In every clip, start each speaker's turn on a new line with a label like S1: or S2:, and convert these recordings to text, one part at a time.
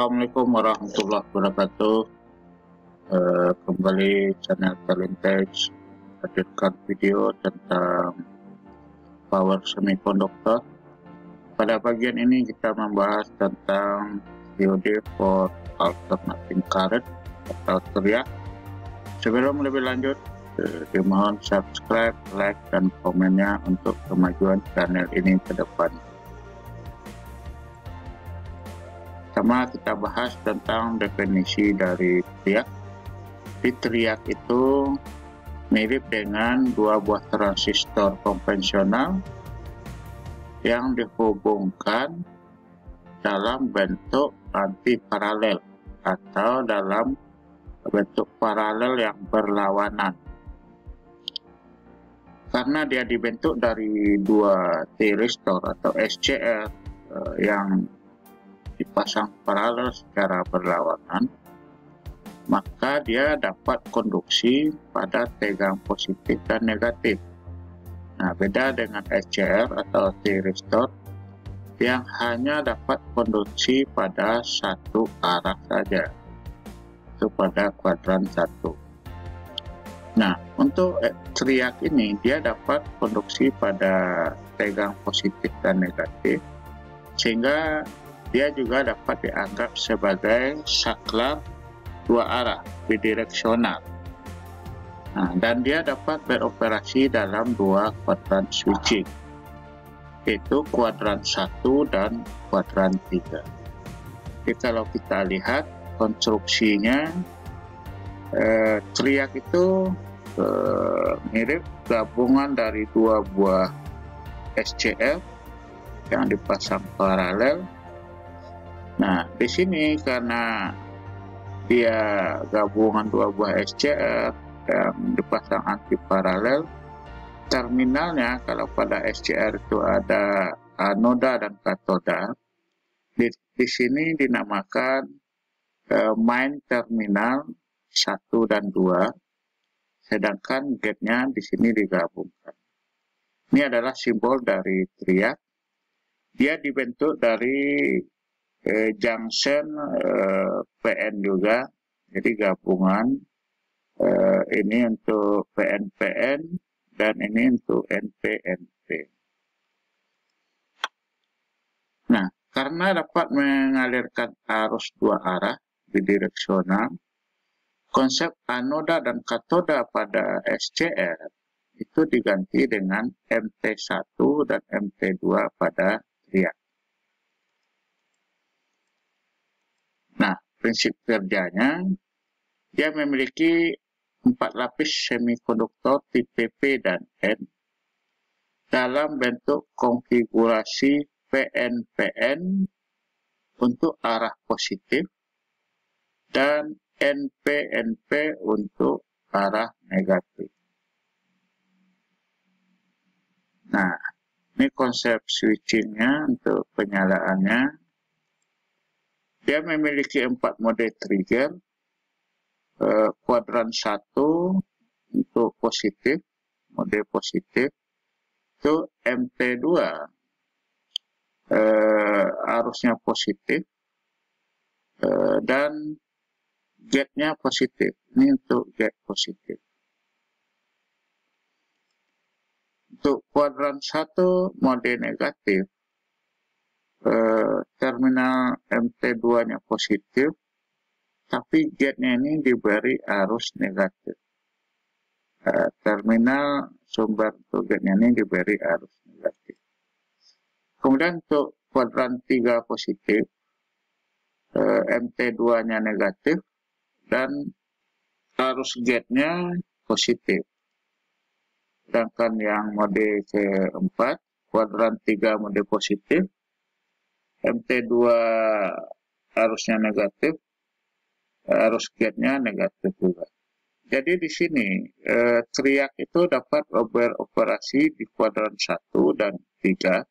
S1: Assalamualaikum warahmatullahi wabarakatuh. Kembali channel Talentage hadirkan video tentang power semiconductor. Pada bagian ini kita membahas tentang diode for alternating current atau TRIAC. Sebelum lebih lanjut, dimohon subscribe, like, dan komennya untuk kemajuan channel ini ke depan. Pertama kita bahas tentang definisi dari TRIAC. Di TRIAC itu mirip dengan dua buah transistor konvensional yang dihubungkan dalam bentuk anti-paralel atau dalam bentuk paralel yang berlawanan. Karena dia dibentuk dari dua tiristor atau SCR yang dipasang paralel secara berlawanan, maka dia dapat konduksi pada tegang positif dan negatif. Nah, beda dengan SCR atau tiristor yang hanya dapat konduksi pada satu arah saja, itu pada kuadran 1. Nah, untuk TRIAC ini dia dapat konduksi pada tegang positif dan negatif, sehingga dia juga dapat dianggap sebagai saklar dua arah bidireksional. Nah, dan dia dapat beroperasi dalam dua kuadran switching, yaitu kuadran 1 dan kuadran 3. Jadi kalau kita lihat konstruksinya, TRIAC itu mirip gabungan dari dua buah SCR yang dipasang paralel. Nah, di sini karena dia gabungan dua buah SCR yang dipasang anti paralel, terminalnya kalau pada SCR itu ada anoda dan katoda, di sini dinamakan main terminal 1 dan 2, sedangkan gate-nya di sini digabungkan. Ini adalah simbol dari TRIAC. Dia dibentuk dari junction PN juga, jadi gabungan ini untuk PN-PN dan ini untuk NP-NP. Nah, karena dapat mengalirkan arus dua arah bidireksional, konsep anoda dan katoda pada SCR itu diganti dengan MT1 dan MT2 pada TRIAC. Nah, prinsip kerjanya, dia memiliki 4 lapis semikonduktor tipe P dan N dalam bentuk konfigurasi PN-PN untuk arah positif dan NP-NP untuk arah negatif. Nah, ini konsep switchingnya untuk penyalaannya. Dia memiliki 4 mode trigger, kuadran 1 untuk positif, mode positif, itu MT2 arusnya positif, dan gate-nya positif, ini untuk gate positif. Untuk kuadran 1 mode negatif, terminal MT2-nya positif, tapi gate-nya ini diberi arus negatif. Terminal sumber untuk gate-nya ini diberi arus negatif. Kemudian untuk kuadran 3 positif, MT2-nya negatif dan arus gate-nya positif. Sedangkan yang mode keempat, kuadran 3 mode positif, MT2 arusnya negatif, arus gate-nya negatif juga. Jadi di sini TRIAC itu dapat beroperasi di kuadran 1 dan 3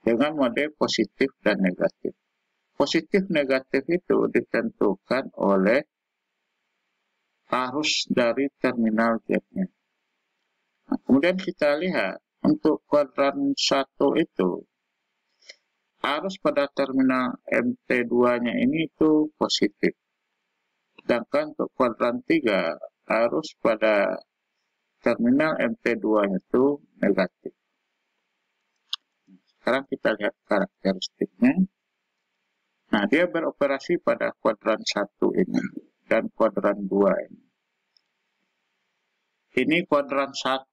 S1: dengan mode positif dan negatif. Positif negatif itu ditentukan oleh arus dari terminal gate-nya. Nah, kemudian kita lihat untuk kuadran 1 itu arus pada terminal MT2-nya ini itu positif. Sedangkan untuk kuadran 3, arus pada terminal MT2-nya itu negatif. Sekarang kita lihat karakteristiknya. Nah, dia beroperasi pada kuadran 1 ini dan kuadran 2 ini. Ini kuadran 1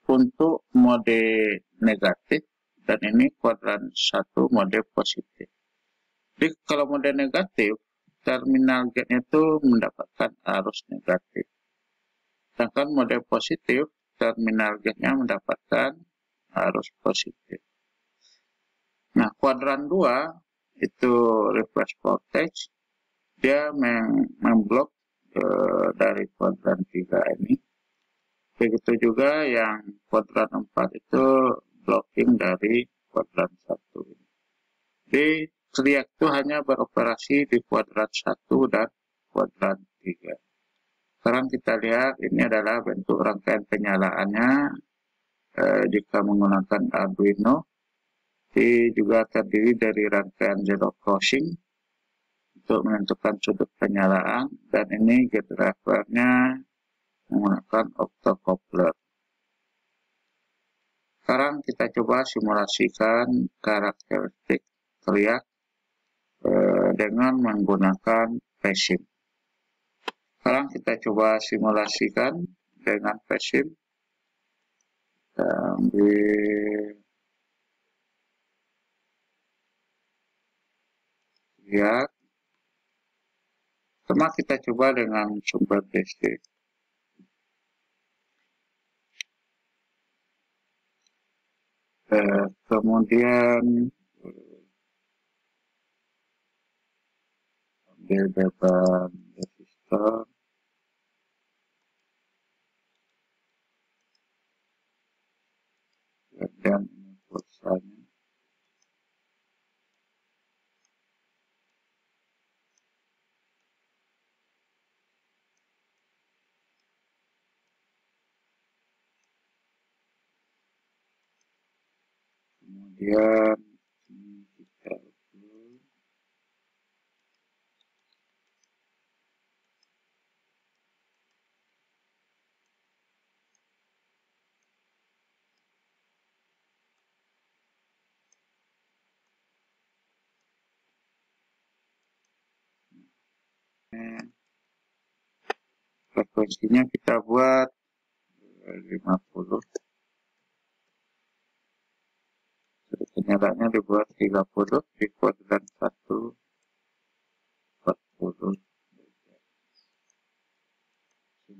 S1: untuk mode negatif dan ini kuadran 1 mode positif. Jadi kalau mode negatif, terminal gate-nya itu mendapatkan arus negatif. Sedangkan mode positif, terminal gate-nya mendapatkan arus positif. Nah, kuadran 2 itu reverse voltage, dia memblok dari kuadran 3 ini. Begitu juga yang kuadran 4 itu blocking dari kuadran 1 ini. Jadi triak itu hanya beroperasi di kuadran 1 dan kuadran 3. Sekarang kita lihat ini adalah bentuk rangkaian penyalaannya jika menggunakan Arduino. Ini juga terdiri dari rangkaian zero crossing untuk menentukan sudut penyalaan, dan ini gate drivernya menggunakan optocoupler. Sekarang kita coba simulasikan karakteristik triak dengan menggunakan PASIM. Sekarang kita coba simulasikan dengan PASIM. Kita ambil triak. Pertama kita coba dengan sumber DC. Kemudian ambil beban resistor, dan ini pulsanya. Kemudian ini kita ukur. Frekuensinya kita buat 50. Penyalaannya dibuat 30 di kuadran 1 40.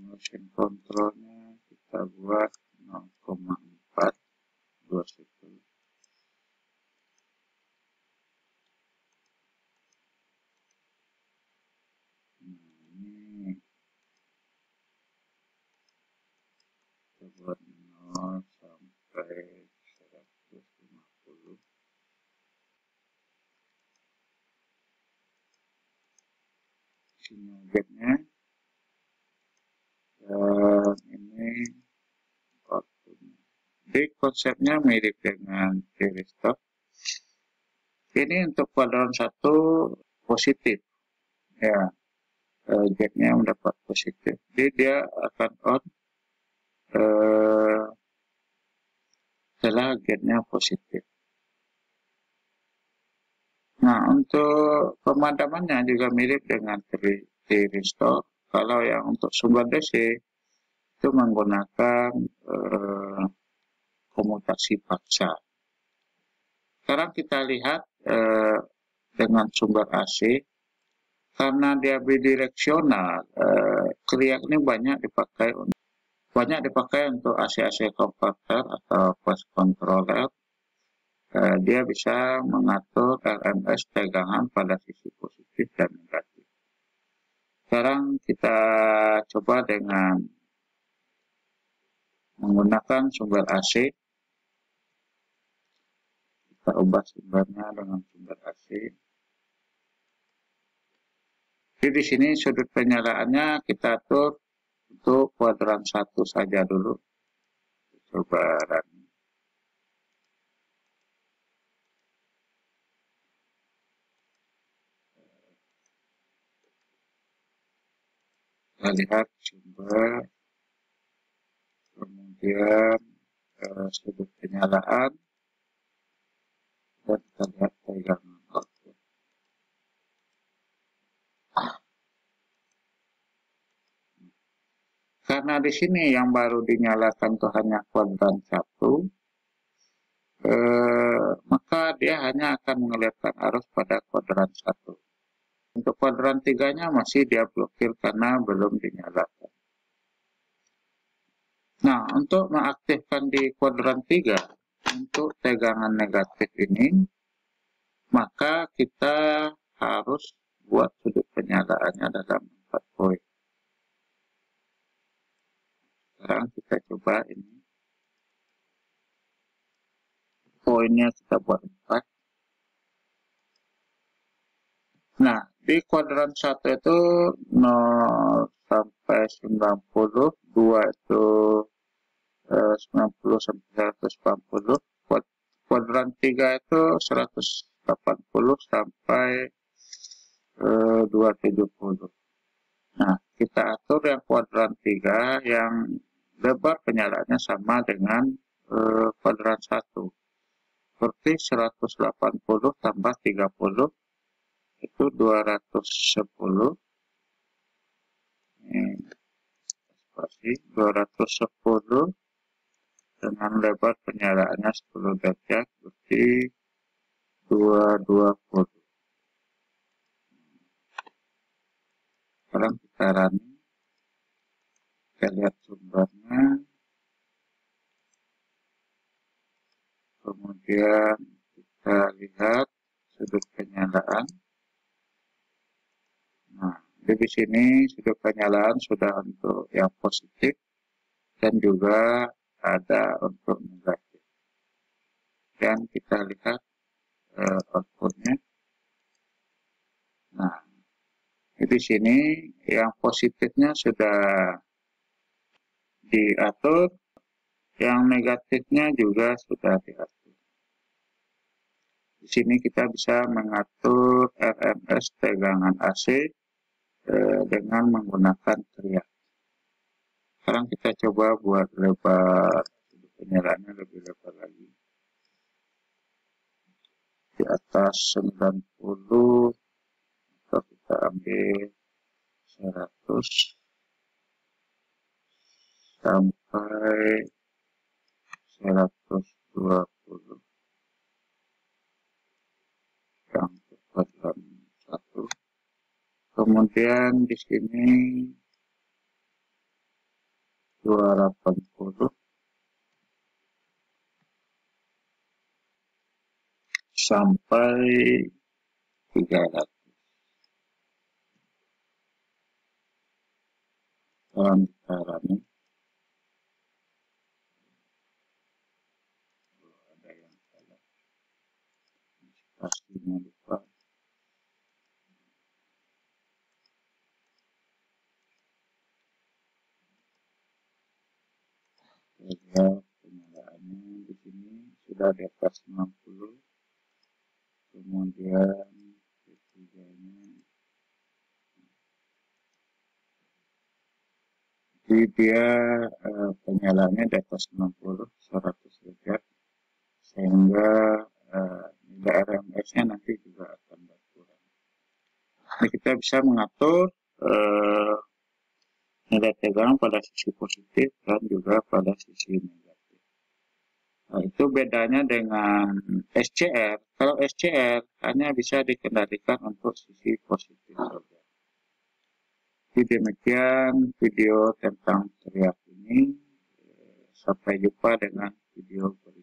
S1: Motion controlnya kita buat 0,4 21. Ini kita buat 0 sampai 150. Sinyal gate-nya, dan ini outputnya. Jadi konsepnya mirip dengan thyristor. Ini untuk kuadran 1 positif, ya, gate-nya mendapat positif. Jadi dia akan on setelah gate-nya positif. Nah, untuk pemadamannya juga mirip dengan thyristor. Kalau yang untuk sumber DC itu menggunakan komutasi paksa. Sekarang kita lihat dengan sumber AC, karena dia bidireksional, triak ini banyak dipakai untuk AC-AC converter atau fast controller. Dia bisa mengatur RMS tegangan pada sisi positif dan negatif. Sekarang kita coba dengan menggunakan sumber AC. Kita ubah sumbernya dengan sumber AC. Jadi di sini sudut penyalaannya kita atur untuk kuadran 1 saja dulu. Coba run. Kita lihat sumber, kemudian sudut penyalaan, dan kita lihat tegangan output. Karena di sini yang baru dinyalakan itu hanya kuadran 1, maka dia hanya akan mengalirkan arus pada kuadran 1. Untuk kuadran 3-nya masih dia blokir karena belum dinyalakan. Nah, untuk mengaktifkan di kuadran 3, untuk tegangan negatif ini, maka kita harus buat sudut penyalaannya dalam 4 poin. Sekarang kita coba ini. Poinnya kita buat 4. Nah, di kuadran 1 itu 0 sampai 90, 2 itu 90 sampai 180, kuadran 3 itu 180 sampai 270. Nah, kita atur yang kuadran 3 yang lebar penyalaannya sama dengan kuadran 1. Seperti 180 tambah 30 itu 210. Ini pasti 210 dengan lebar penyalaannya 10 derajat berarti 220. Sekarang kita running, kita lihat sumbernya, kemudian kita lihat sudut penyalaan. Nah, di sini sudut penyalaan sudah untuk yang positif dan juga ada untuk negatif. Dan kita lihat outputnya. Nah, di sini yang positifnya sudah diatur, yang negatifnya juga sudah diatur. Di sini kita bisa mengatur RMS tegangan AC dengan menggunakan triak. Sekarang kita coba buat lebar sudut penyalaannya lebih lebar lagi. Di atas 90 atau kita ambil 100 sampai 120 yang kuadran 1. Kemudian di sini 280 sampai 300. Dalam caranya ada yang salah, pastinya lupa. Lihat penyalaannya di sini sudah di atas 60. Kemudian ketiganya, jadi dia penyalaannya di atas 60, 100 derajat, sehingga nilai RMS-nya nanti juga akan berkurang. Jadi kita bisa mengatur nilai tegangan pada sisi positif dan juga pada sisi negatif. Nah, itu bedanya dengan SCR. Kalau SCR hanya bisa dikendalikan untuk sisi positif saja. Jadi demikian video tentang triak ini. Sampai jumpa dengan video berikutnya.